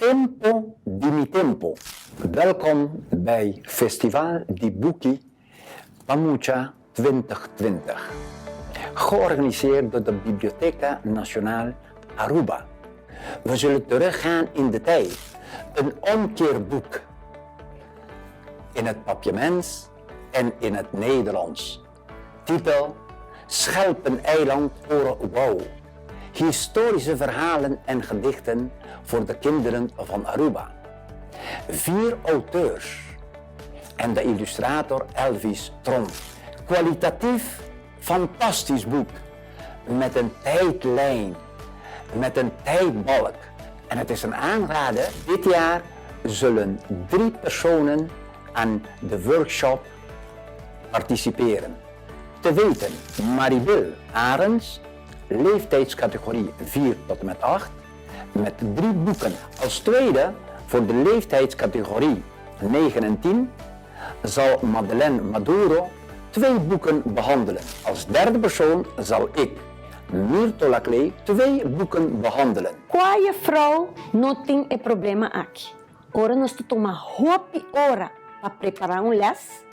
Tempo di mi tempo. Welkom bij Festival di Buki Mucha 2020. Georganiseerd door de Biblioteca Nacional Aruba. We zullen teruggaan in de tijd. Een omkeerboek. In het papiaments en in het Nederlands. Titel: Schelpeneiland Ouro. Historische verhalen en gedichten voor de kinderen van Aruba. 4 auteurs en de illustrator Elvis Trom. Kwalitatief fantastisch boek met een tijdlijn, met een tijdbalk. En het is een aanrader. Dit jaar zullen 3 personen aan de workshop participeren. Te weten, Mariebelle Arends, leeftijdscategorie 4 tot en met 8, met 3 boeken. Als tweede, voor de leeftijdscategorie 9 en 10, zal Madeleine Maduro 2 boeken behandelen. Als derde persoon zal ik, Mirto Laclé, 2 boeken behandelen. Qual vrouw não tem é problema aqui. Ora nós tomamos hopi hora para preparar les,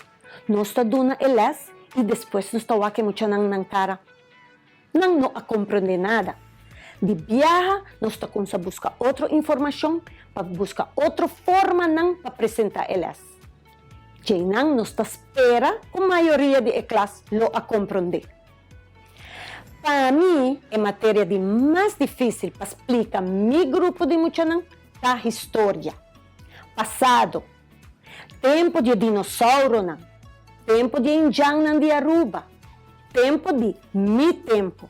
nós duna les e depois nós aqui muito na cara. Não a compreender nada. De viaja, nós estamos a buscar outra informação, para buscar outra forma para apresentar elas. Que não nos espera, a maioria de classe lo a compreender. Para mim, é matéria de mais difícil para explicar meu grupo de Mucha é a história. Passado, tempo de dinossauro, tempo de Indian de Aruba, tempo de mi tempo.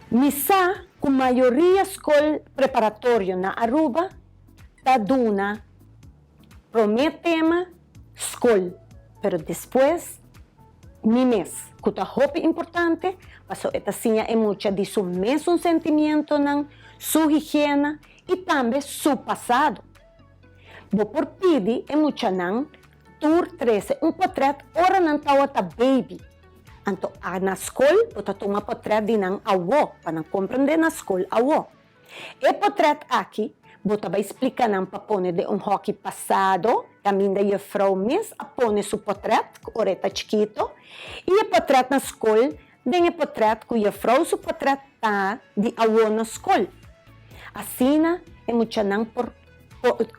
Misa, com maioria escola preparatória na Aruba, da duna, promete tema, escola, pero depois, mi mês, que é muito importante, passou esta sinha é muita de seu mesmo sentimento, sua higiene e também seu passado. Vou por pedir é muita tour 13, portrait, ora não está baby. Então, na escola, você toma portrait de algo, para compreender na escola algo. E portrait aqui, você vai explicar para pôr de hockey passado, também da minha frau mesmo, a pôr seu portrait, ora está chiquito, e o portrait na escola, tem o portrait que a frau, seu portrait está de algo na escola. Assim, é muito por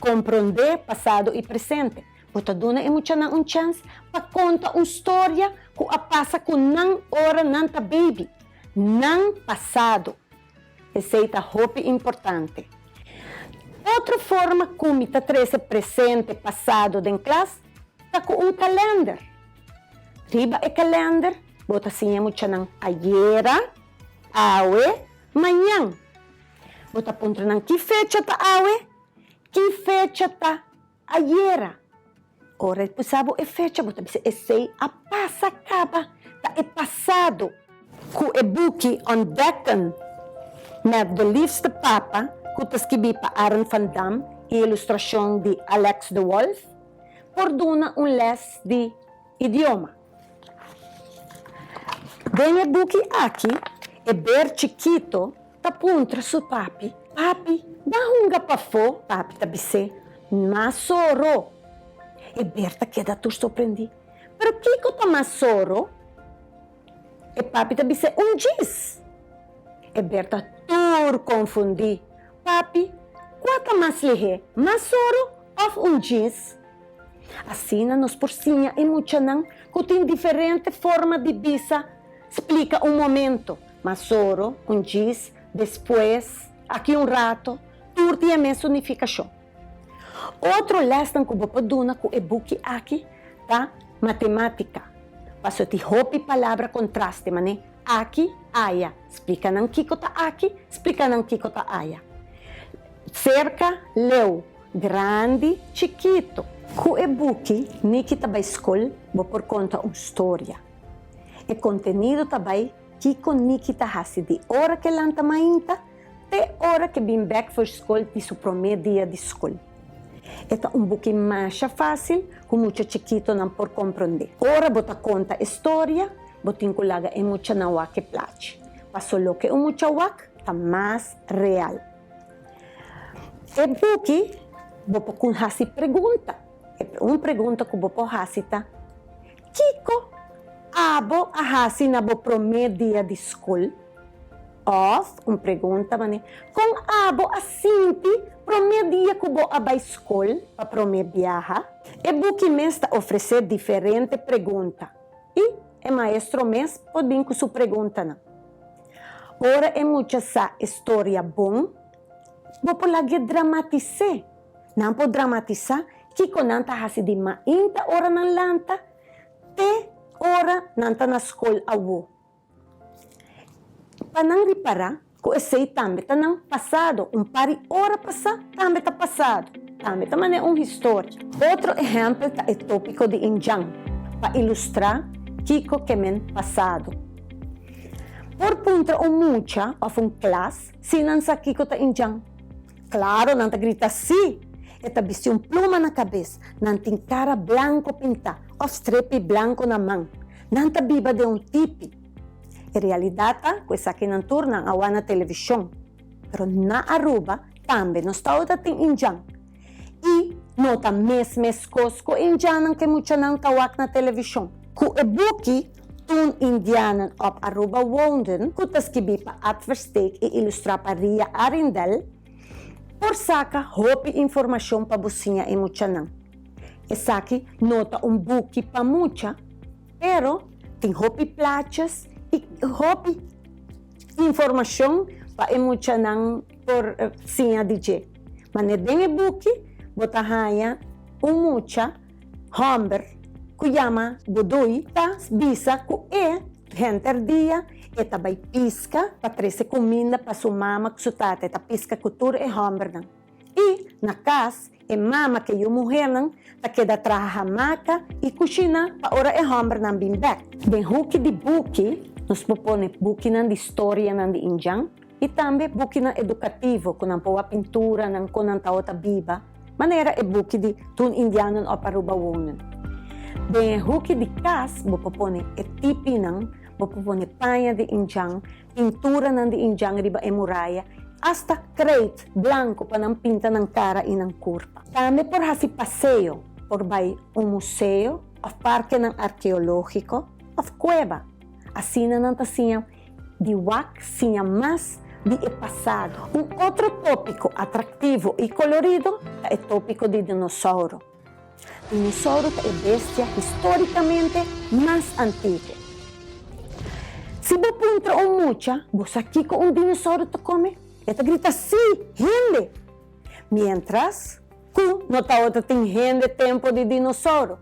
compreender passado e presente. Você dona é muito chance para contar uma história que passa com não hora não tá baby, não passado. Essa é muito importante. Outra forma como está trazendo presente passado em classe é com calendário. Riba é calendário, você assim muito ayer, hoje, amanhã. Você aponta que fecha tá hoje, que fecha tá ayer. Ora, sabe, é fecha, você diz, esse a passa acaba, tá é passado. Com o Buki ontdekken met de liefste papa, que está escrito para Arend van Dam e ilustração de Alex de Wolf, por duna les de idioma. Vem o Buki aqui, é bem chiquito, tá puntra su papi, papi, dá hunga pa fo, papi tá bise, masoro. E Berta queda tu surpreendi. Pero que tá masoro? E papi tá bise giz. E Berta tur confundi. Papi, quata mas lihe, masoro of giz? Assim, nos porcinha e muchanan, que tem diferente forma de bisa, explica momento. Masoro, giz, depois, aqui rato, tur tem a mesma unificação. Outro lesson que eu duna com o Buki aqui, tá? Matemática. Passo de hopi palavra contraste, mané. Aqui, aya. Explica não que tá aqui, explica não que tá aya. Cerca, leu. Grande, chiquito. Com o Buki, niki também escola, vou por conta uma história. E conteúdo também, que com niki tá haci de hora que lanta mainta, até hora que vem back for school de seu primeiro dia de escola. É um pouquinho mais fácil, com muito chiquito não por compreender. Ora, você conta a história, você inculaga em muito na wak plate. Passou lo que muito wak, está mais real. E Buki, bopo kun haci pergunta. Pergunta que bopo haci ta. Kiko, abo a haci na bo promedia de school? Of, pergunta mane. Kung abo a sinti promedia que bo aba school pa promediaha? E Buki mes ta ofrece diferente pergunta. E maestro mes podem com sua pergunta na. Ora mucha sa storia bom, bopo lagi dramatize. Não po dramatizar, kiko nanta hasi di mainta ora nan lanta, te ora nanta na skol awo. Panang ripara, ko essay tambe tanang pasado, pari ora pasa, tambe ta pasado. Tambe ta mane história. Outro exemplo ta tópico de injang, pa ilustrar kiko kemen pasado. Por punto mucha of klas, sinan sa kiko ta injang. Claro, nanta grita si. Eta vesti pluma na cabeça, nanta cara blanco pinta, of strepe blanco na mão. Nanta biba de tipi. Em realidade, coisa que não torna a na televisão. Pero na Aruba, também não está outra tem injang. E nota mes cosco injanan que mucha não tawak na televisão. Ku e Buki, toen indianen op Aruba woonden, kutas kibi pa adversteek e illustra pa Ria Arindel, por saca hopi informação pa businha e mucha não. E saki nota Buki pa mucha, pero tem hopi plaches e hopi informação pa e mucha não por sinha DJ. Mas den Buki, botahaya mucha, homber, kuyama budui ta bisa ku henter dia eta bay pisca pa trese comida pa su mama ku su tate ta pisca cultura homber nang. E na casa mama que eu mulher nang ta queda traha hamaca e cozinha pa ora homber nang bimbek. Den huki di Buki nos propone Buki nang di storia nang di injang e tambe Buki nang educativo con ang pawa pintura nang con ang tao ta biba. Manera Buki di tun indianon o Aruba wonen. Den huki di kas, bopopone tipi nang, bopopone panha de injang, pintura nang di injang riba muraya, hasta crate blanco pa nang pinta ng cara e ng kurpa. Tame por hasi paseo, por bay museo, of parque ng arqueológico, of cueva. Asina nang tasinha di wak sinha mas di pasado. Outro tópico atrativo e colorido é tópico de dinossauro. Dinossauro é bestia historicamente mais antigo. Se você encontra mucha, você aqui com dinossauro te come, ele grita sim, rende. Mientras, não está outra tem rende tempo de dinossauro.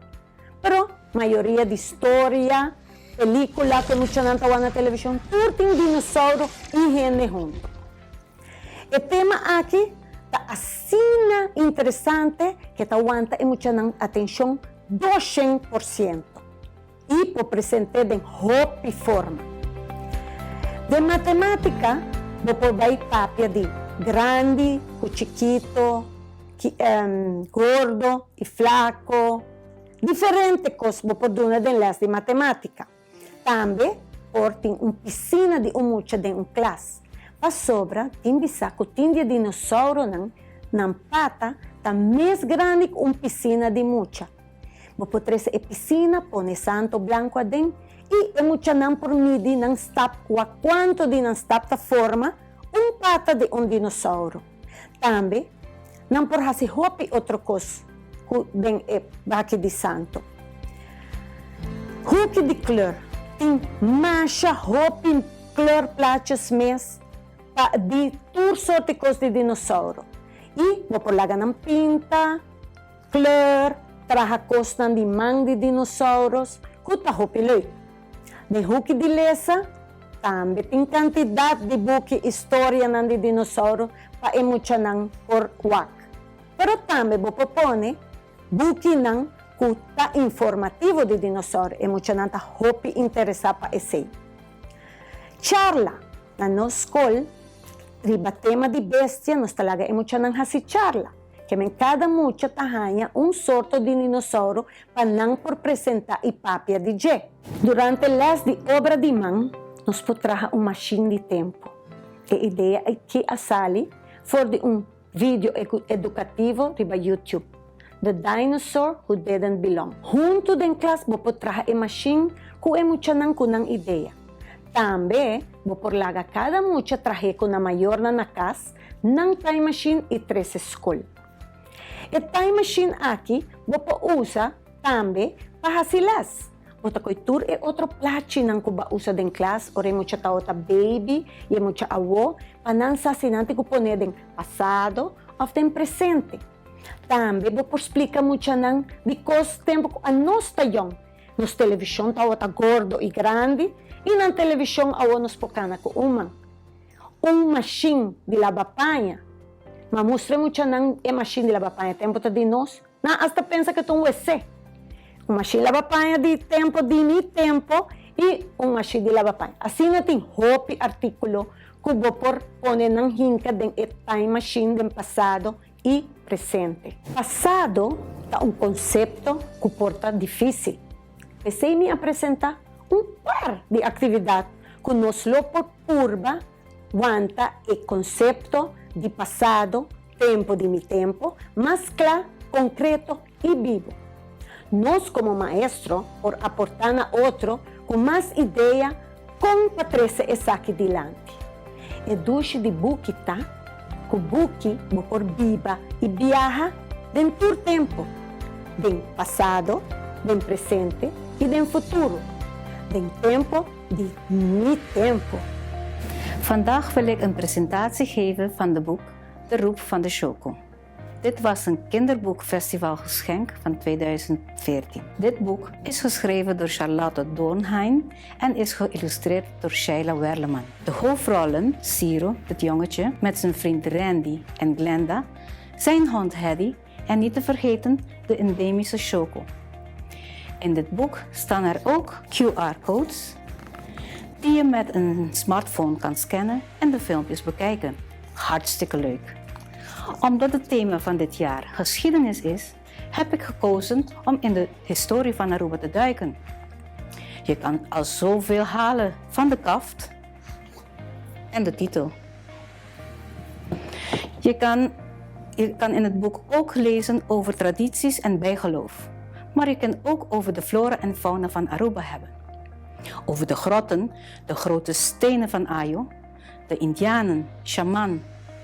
Pero, maioria de história, película que mucha não está na televisão, tudo tem dinossauro e rende junto. O tema aqui assina interessante que aguanta e mucha atenção 200%. E por presente em hopi forma. De matemática, vou vai papia de grande, chiquito, gordo e flaco. Diferente coisas vou duna de les de matemática. Também portem piscina de mucha de klas. A sobra, tem bisaco, tem de dinossauro não pata, tá mais grande que piscina de mucha. Vou poder ser piscina, põe santo branco adentro, e mucha não por midi, não stop, quanto de não stop da forma, pata de dinossauro. Também, não por fazer hopi outra coisa, que aqui de santo. Hopi de cor, tem mancha, hopi, cor, plates, mes, de tur sorte coisa de dinossauro. E vou por lá ganhar pinta, cor, traha costa de mão de dinossauros, cuta hopi lei. De hopi de lesa, também tem quantidade de buki história de dinossauro para mucha nang por wak. Pero também vou propone buki nang kuta informativo de dinossauro e mucha nang ta hopi interessar para esse. Charla na nossa escola, riba tema de bestia, nós talaga e mucha nang hasi charla. Que em cada mucha tahanha sorto de dinossauro para não por apresentar e papia de J. Durante les de obra de mão, nós podemos machine de tempo. A ideia é que a sali for de video educativo riba YouTube. The Dinosaur Who Didn't Belong. Hunto den klas bo po traha machine ku mucha nang kunang ideya. Tambe bo por laga cada mucha trahe ko na mayor na nakas ng time machine i 13 school. E time machine aki bo po usa tambe pahasilas. Bota ko'y tur otro plachi ng kuba usa den klas ore mucha tao ta baby e mucha awo panansa sinante ko pone den pasado of den presente. Tambe bo por explica mucha nang because tempo ko anos tayong nos televisyon tao ta gordo e grande e nan televisyon awo nos pokana ko umang. Machine de lavapanha. Mamustre mucha nang machine de lavapanha tempo ta dinos na hasta pensa que tong WC. Machine de lavapanha de tempo de mi tempo e machine de lavapanha. Assim natin hopi artikulo kubo por pone nang hinka den time machine den passado e presente. Passado tá concepto que porta difícil. Pensei me apresentar par de atividade que nos lo por purba wanta e concepto de passado, tempo de mi tempo, mas claro, concreto e vivo. Nós, como maestro, por aportar a outro com mais ideia, com patrese essa aqui dilante. E duche de Buki, tá? Que Buki, por viva e viaja dentro do tempo, do passado, do presente e do futuro, do tempo de mi tempo. Vandaag wil ik een presentatie geven van de boek De Roep van de Choco. Dit was een kinderboekfestivalgeschenk van 2014. Dit boek is geschreven door Charlotte Doornheim en is geïllustreerd door Sheila Werleman. De hoofdrollen, Ciro, het jongetje, met zijn vriend Randy en Glenda, zijn hond Hedy en niet te vergeten de endemische Choco. In dit boek staan er ook QR-codes die je met een smartphone kan scannen en de filmpjes bekijken. Hartstikke leuk. Omdat het thema van dit jaar geschiedenis is, heb ik gekozen om in de historie van Aruba te duiken. Je kan al zoveel halen van de kaft en de titel. Je kan in het boek ook lezen over tradities en bijgeloof. Maar je kan ook over de flora en fauna van Aruba hebben. Over de grotten, de grote stenen van Ayo, de Indianen, shaman,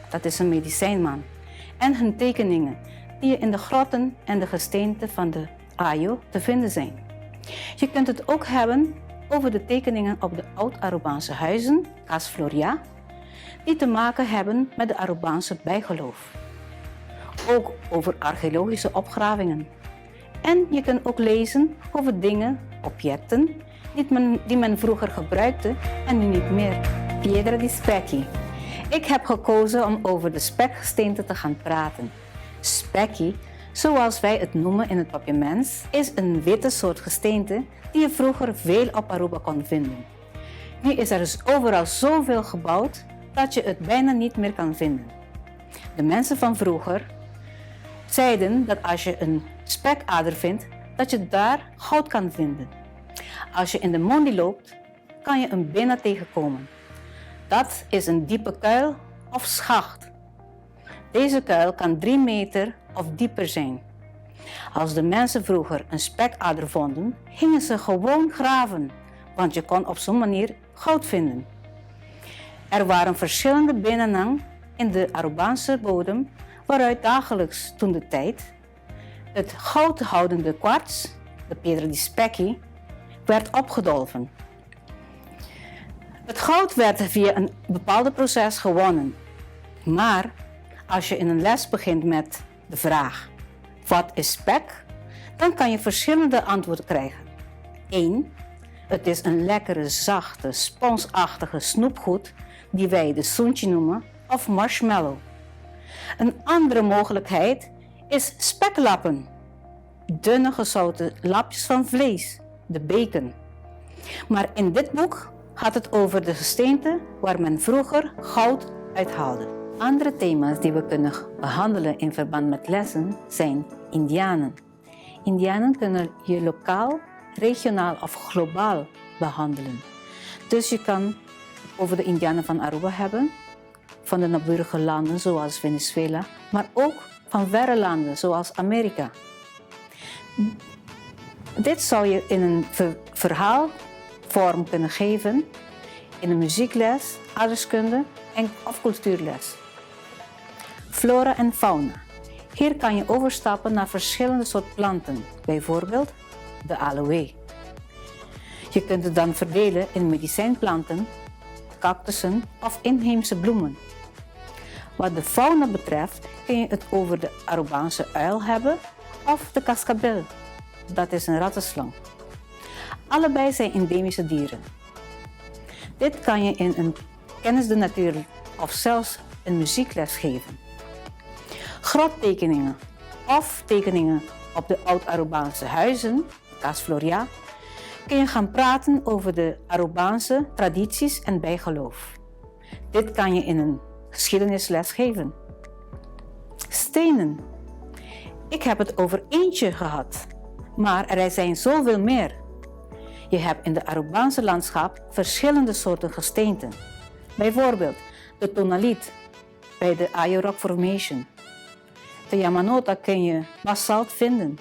dat is een medicijnman, en hun tekeningen die je in de grotten en de gesteenten van de Ayo te vinden zijn. Je kunt het ook hebben over de tekeningen op de oud-Arubaanse huizen, Cas Floria, die te maken hebben met de Arubaanse bijgeloof. Ook over archeologische opgravingen. En je kunt ook lezen over dingen, objecten, die men vroeger gebruikte en nu niet meer. Piedra di specchi. Ik heb gekozen om over de spekgesteente te gaan praten. Specchi, zoals wij het noemen in het papiaments, is een witte soort gesteente die je vroeger veel op Aruba kon vinden. Nu is er dus overal zoveel gebouwd dat je het bijna niet meer kan vinden. De mensen van vroeger zeiden dat als je een spekader vindt, dat je daar goud kan vinden. Als je in de Mondi loopt, kan je een bena tegenkomen. Dat is een diepe kuil of schacht. Deze kuil kan 3 meter of dieper zijn. Als de mensen vroeger een spekader vonden, gingen ze gewoon graven, want je kon op zo'n manier goud vinden. Er waren verschillende benanang in de Arubaanse bodem, waaruit dagelijks toen de tijd het goudhoudende kwarts, de piedra di specchi, werd opgedolven. Het goud werd via een bepaald proces gewonnen. Maar als je in een les begint met de vraag: wat is spek? Dan kan je verschillende antwoorden krijgen. 1. Het is een lekkere, zachte, sponsachtige snoepgoed die wij de soentje noemen of marshmallow. Een andere mogelijkheid is speklappen. Dunne gezouten lapjes van vlees, de bacon. Maar in dit boek gaat het over de gesteente waar men vroeger goud uithaalde. Andere thema's die we kunnen behandelen in verband met lessen zijn Indianen. Indianen kunnen je lokaal, regionaal of globaal behandelen. Dus je kan over de Indianen van Aruba hebben, van de naburige landen zoals Venezuela, maar ook van verre landen zoals Amerika. Dit zou je in een verhaalvorm kunnen geven in een muziekles, aardrijkskunde of cultuurles. Flora en fauna. Hier kan je overstappen naar verschillende soorten planten, bijvoorbeeld de aloe. Je kunt het dan verdelen in medicijnplanten, cactussen of inheemse bloemen. Wat de fauna betreft kun je het over de Arubaanse uil hebben of de cascabel, dat is een rattenslang. Allebei zijn endemische dieren. Dit kan je in een kennis de natuur of zelfs een muziekles geven. Grottekeningen of tekeningen op de oud-Arubaanse huizen, Casa Floria, kun je gaan praten over de Arubaanse tradities en bijgeloof. Dit kan je in een geschiedenisles geven. Stenen. Ik heb het over eentje gehad, maar er zijn zoveel meer. Je hebt in de Arubaanse landschap verschillende soorten gesteenten. Bijvoorbeeld de tonaliet bij de Ayo Rock Formation. De Yamanota kun je basalt vinden.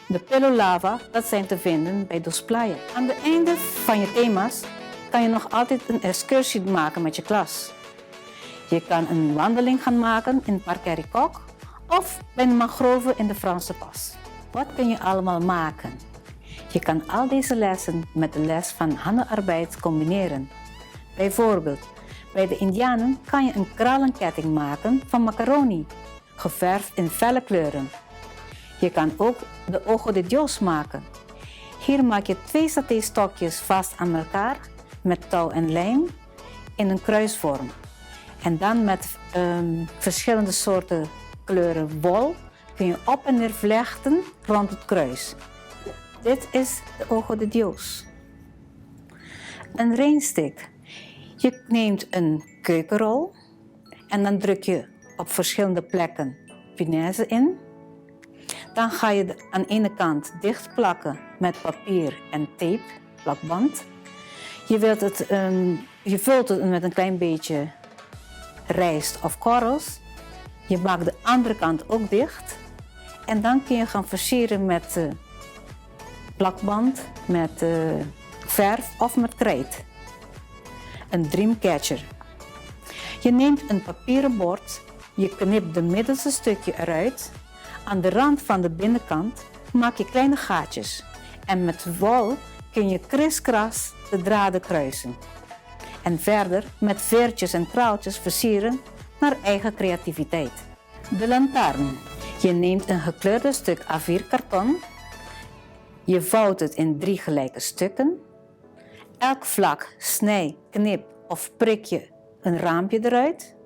De pelolava, dat zijn te vinden bij Dos Playa. Aan het einde van je thema's kan je nog altijd een excursie maken met je klas. Je kan een wandeling gaan maken in Parc Héricourt of bij de mangroven in de Franse Pas. Wat kun je allemaal maken? Je kan al deze lessen met de les van handenarbeid combineren. Bijvoorbeeld, bij de Indianen kan je een kralenketting maken van macaroni, geverfd in felle kleuren. Je kan ook de ojo de Dios maken. Hier maak je 2 satéstokjes vast aan elkaar met touw en lijm in een kruisvorm. En dan met verschillende soorten kleuren wol kun je op en neer vlechten rond het kruis. Dit is de ojo de Dios. Een rainstick. Je neemt een keukenrol en dan druk je op verschillende plekken punaise in. Dan ga je aan de ene kant dicht plakken met papier en tape, plakband. Je vult het met een klein beetje rijst of korrels. Je maakt de andere kant ook dicht. En dan kun je gaan versieren met plakband, met verf of met krijt. Een dreamcatcher. Je neemt een papieren bord, je knipt het middelste stukje eruit. Aan de rand van de binnenkant maak je kleine gaatjes. En met wol kun je kriskras de draden kruisen. En verder met veertjes en kraaltjes versieren naar eigen creativiteit. De lantaarn. Je neemt een gekleurde stuk A4 karton. Je vouwt het in 3 gelijke stukken. Elk vlak snij, knip of prik je een raampje eruit.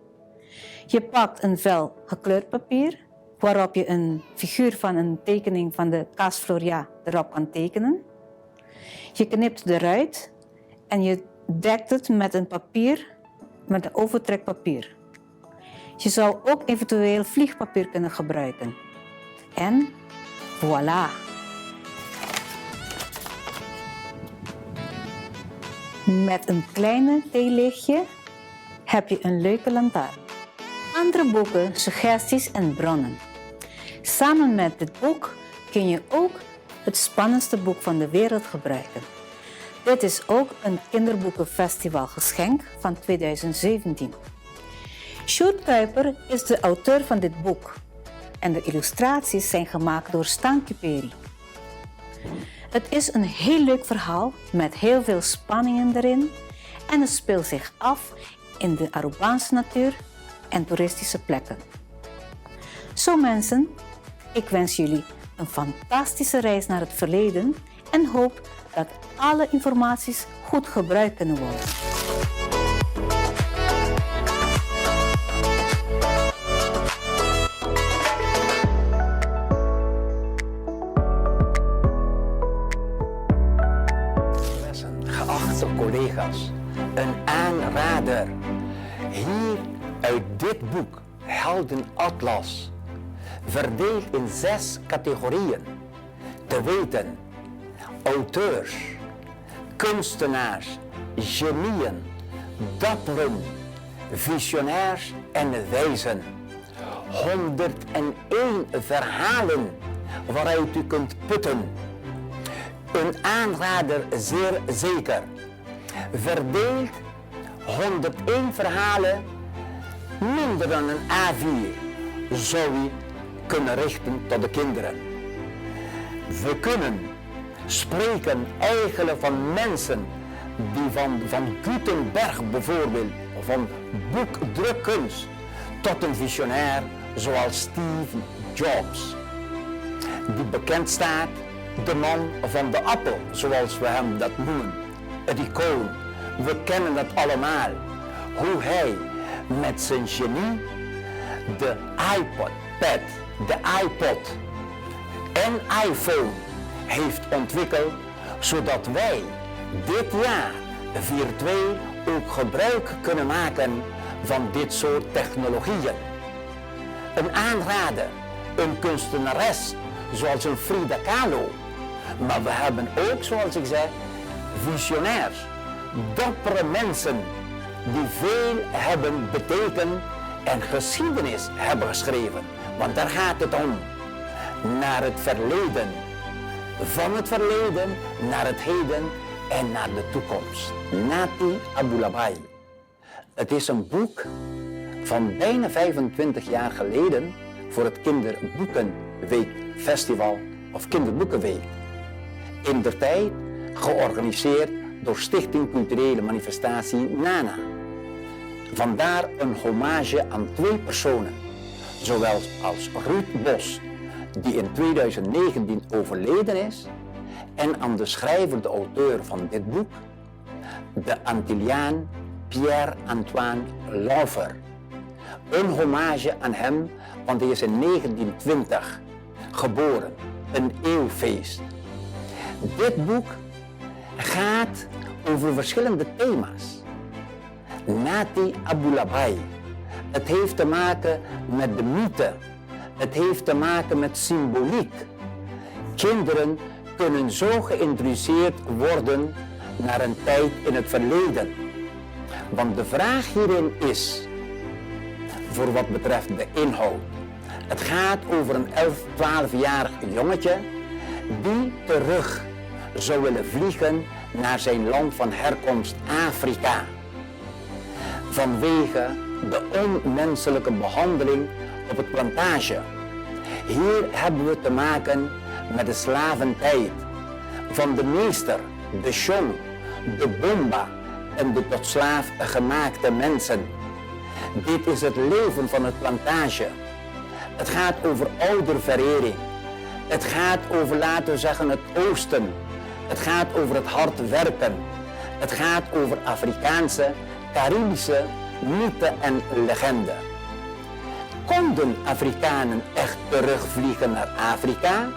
Je pakt een vel gekleurd papier waarop je een figuur van een tekening van de Casa Floria erop kan tekenen. Je knipt het eruit en je dekt het met een papier, met een overtrekpapier. Je zou ook eventueel vliegpapier kunnen gebruiken. En voilà! Met een kleine theelichtje heb je een leuke lantaarn. Andere boeken, suggesties en bronnen. Samen met dit boek kun je ook het spannendste boek van de wereld gebruiken. Dit is ook een kinderboekenfestival geschenk van 2017. Sjoerd Kuiper is de auteur van dit boek en de illustraties zijn gemaakt door Stan Cuperi. Het is een heel leuk verhaal met heel veel spanningen erin en het speelt zich af in de Arubaanse natuur en toeristische plekken. Zo mensen, ik wens jullie een fantastische reis naar het verleden en hoop dat alle informaties goed gebruikt kunnen worden. Geachte collega's, een aanrader. Hier uit dit boek, Heldenatlas, verdeeld in 6 categorieën. Te weten, auteurs, kunstenaars, genieën, dapperen, visionairs en wijzen. 101 verhalen waaruit u kunt putten. Een aanrader zeer zeker. Verdeeld 101 verhalen, minder dan een A4, zou u kunnen richten tot de kinderen. We kunnen spreken eigenlijk van mensen die van Gutenberg bijvoorbeeld, van boekdrukkunst, tot een visionair zoals Steve Jobs, die bekend staat, de man van de appel, zoals we hem dat noemen, het icoon. We kennen dat allemaal, hoe hij met zijn genie de iPod, de iPod en iPhone heeft ontwikkeld, zodat wij dit jaar virtueel ook gebruik kunnen maken van dit soort technologieën. Een aanrader, een kunstenares zoals een Frida Kahlo, maar we hebben ook, zoals ik zei, visionairs, dappere mensen die veel hebben betekend en geschiedenis hebben geschreven. Want daar gaat het om. Naar het verleden. Van het verleden naar het heden en naar de toekomst. Nati Abulabai. Het is een boek van bijna 25 jaar geleden voor het Kinderboekenweekfestival of Kinderboekenweek. Indertijd georganiseerd door Stichting Culturele Manifestatie Nana. Vandaar een hommage aan 2 personen, zowel als Ruud Bos, die in 2019 overleden is, en aan de schrijver, de auteur van dit boek, de Antilliaan Pierre-Antoine Laufer. Een hommage aan hem, want hij is in 1920 geboren, een eeuwfeest. Dit boek gaat over verschillende thema's. Nati Abulabai. Het heeft te maken met de mythe. Het heeft te maken met symboliek. Kinderen kunnen zo geïntroduceerd worden naar een tijd in het verleden. Want de vraag hierin is, voor wat betreft de inhoud. Het gaat over een 12-jarig jongetje die terug zou willen vliegen naar zijn land van herkomst Afrika. Vanwege de onmenselijke behandeling op het plantage. Hier hebben we te maken met de slaventijd van de meester, de shon, de bomba en de tot slaaf gemaakte mensen. Dit is het leven van het plantage. Het gaat over ouderverering. Het gaat over, laten we zeggen, het oosten. Het gaat over het hard werken. Het gaat over Afrikaanse, Caribische mythe en legende. Konden Afrikanen echt terugvliegen naar Afrika?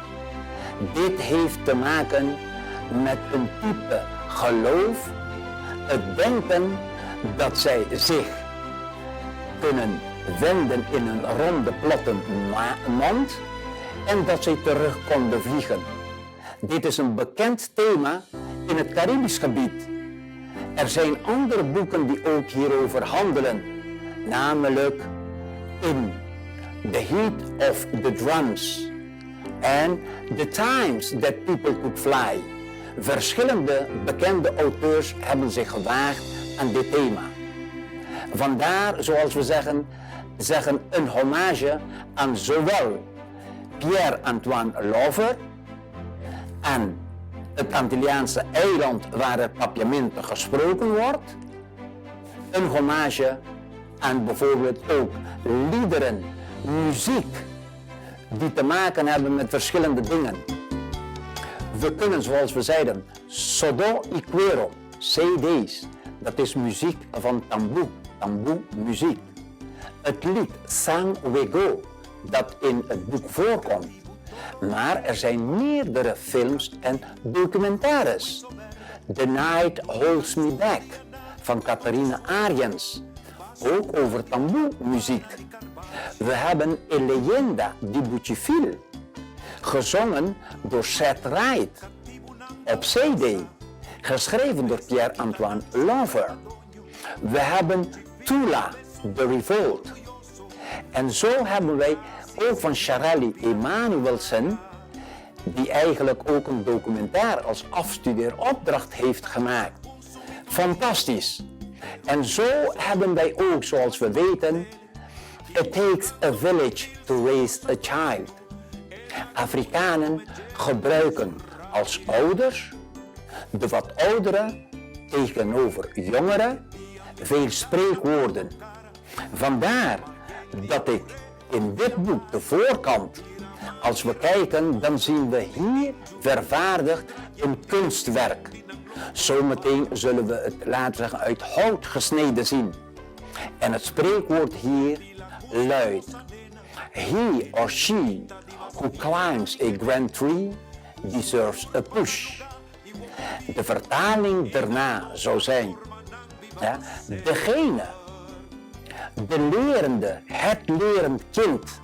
Dit heeft te maken met een type geloof, het denken dat zij zich kunnen wenden in een ronde platte mand en dat zij terug konden vliegen. Dit is een bekend thema in het Caribisch gebied. Er zijn andere boeken die ook hierover handelen, namelijk In the Heat of the Drums en The Times That People Could Fly. Verschillende bekende auteurs hebben zich gewaagd aan dit thema. Vandaar, zoals we zeggen een hommage aan zowel Pierre-Antoine Laufer, aan het Antilliaanse eiland waar het papiamento gesproken wordt, een hommage aan bijvoorbeeld ook liederen, muziek, die te maken hebben met verschillende dingen. We kunnen, zoals we zeiden, sodo y cuero, cd's, dat is muziek van tamboe muziek. Het lied Sang Wego, dat in het boek voorkomt. Maar er zijn meerdere films en documentaires. The Night Holds Me Back van Catharina Ariens, ook over tamboe-muziek. We hebben El Leyenda di Buki, gezongen door Seth Wright, op CD, geschreven door Pierre-Antoine Laufer. We hebben Tula, de revolt. En zo hebben wij ook van Charelli Emanuelsen, die eigenlijk ook een documentaire als afstudeeropdracht heeft gemaakt. Fantastisch. En zo hebben wij ook, zoals we weten, It takes a village to raise a child. Afrikanen gebruiken als ouders, de wat ouderen tegenover jongeren, veel spreekwoorden. Vandaar dat ik in dit boek, de voorkant, als we kijken, dan zien we hier vervaardigd een kunstwerk. Zometeen zullen we het, laten we zeggen, uit hout gesneden zien. En het spreekwoord hier luidt: He or she who climbs a grand tree deserves a push. De vertaling daarna zou zijn, ja, degene, de lerende, het lerend kind,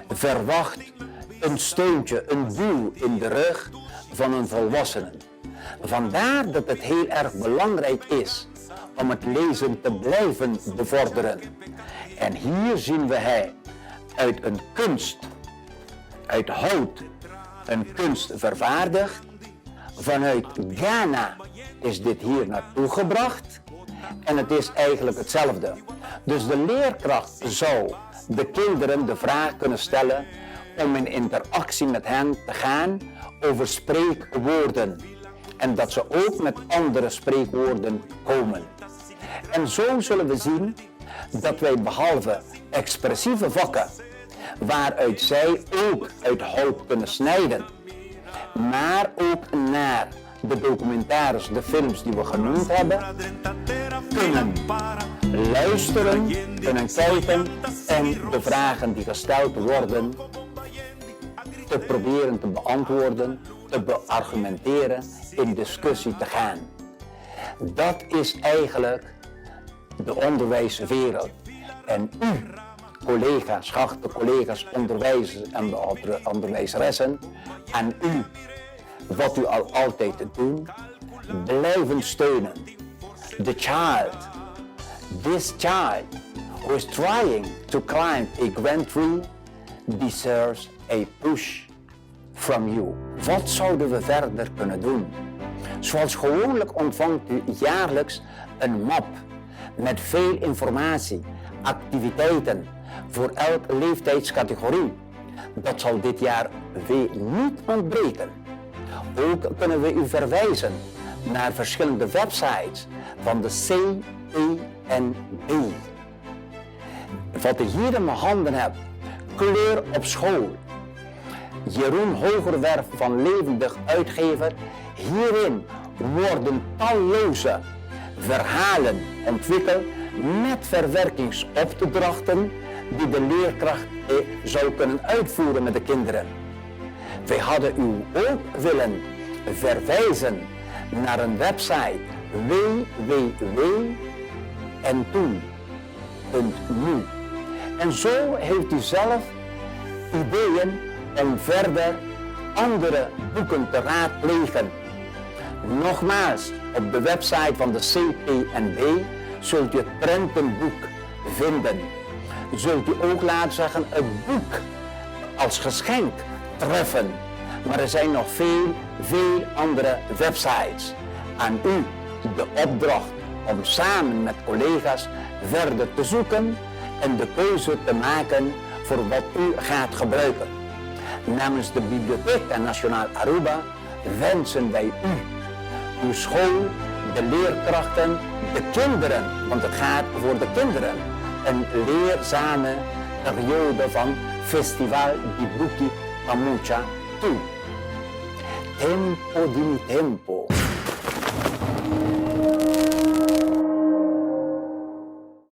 verwacht een steuntje, een duw in de rug van een volwassene. Vandaar dat het heel erg belangrijk is om het lezen te blijven bevorderen. En hier zien we hij uit een kunst, uit hout, een kunst vervaardigd. Vanuit Ghana is dit hier naartoe gebracht en het is eigenlijk hetzelfde. Dus de leerkracht zou de kinderen de vraag kunnen stellen om in interactie met hen te gaan over spreekwoorden. En dat ze ook met andere spreekwoorden komen. En zo zullen we zien dat wij behalve expressieve vakken, waaruit zij ook uit hout kunnen snijden, maar ook naar de documentaires, de films die we genoemd hebben, kunnen luisteren, kunnen kijken en de vragen die gesteld worden te proberen te beantwoorden, te beargumenteren, in discussie te gaan. Dat is eigenlijk de onderwijswereld. En u, collega's, geachte collega's, onderwijzers en de onderwijzeressen, aan u, wat u al altijd te doen, blijven steunen. The child, this child who is trying to climb a grand tree, deserves a push from you. Wat zouden we verder kunnen doen? Zoals gewoonlijk ontvangt u jaarlijks een map met veel informatie, activiteiten voor elke leeftijdscategorie. Dat zal dit jaar weer niet ontbreken. Ook kunnen we u verwijzen naar verschillende websites van de CPNB. Wat ik hier in mijn handen heb, Kleur op school. Jeroen Hogerwerf van Levendig Uitgever. Hierin worden talloze verhalen ontwikkeld met verwerkingsopdrachten die de leerkracht zou kunnen uitvoeren met de kinderen. Wij hadden u ook willen verwijzen naar een website www.entoen.nu. En zo heeft u zelf ideeën om verder andere boeken te raadplegen. Nogmaals, op de website van de CPNB zult u het prentenboek vinden. Zult u ook, laten zeggen, het boek als geschenk treffen. Maar er zijn nog veel andere websites. Aan u de opdracht om samen met collega's verder te zoeken en de keuze te maken voor wat u gaat gebruiken. Namens de Biblioteca Nacional Aruba wensen wij u, uw school, de leerkrachten, de kinderen, want het gaat voor de kinderen, een leerzame periode van Festival di Buki Mucha toe. Tempo di tempo.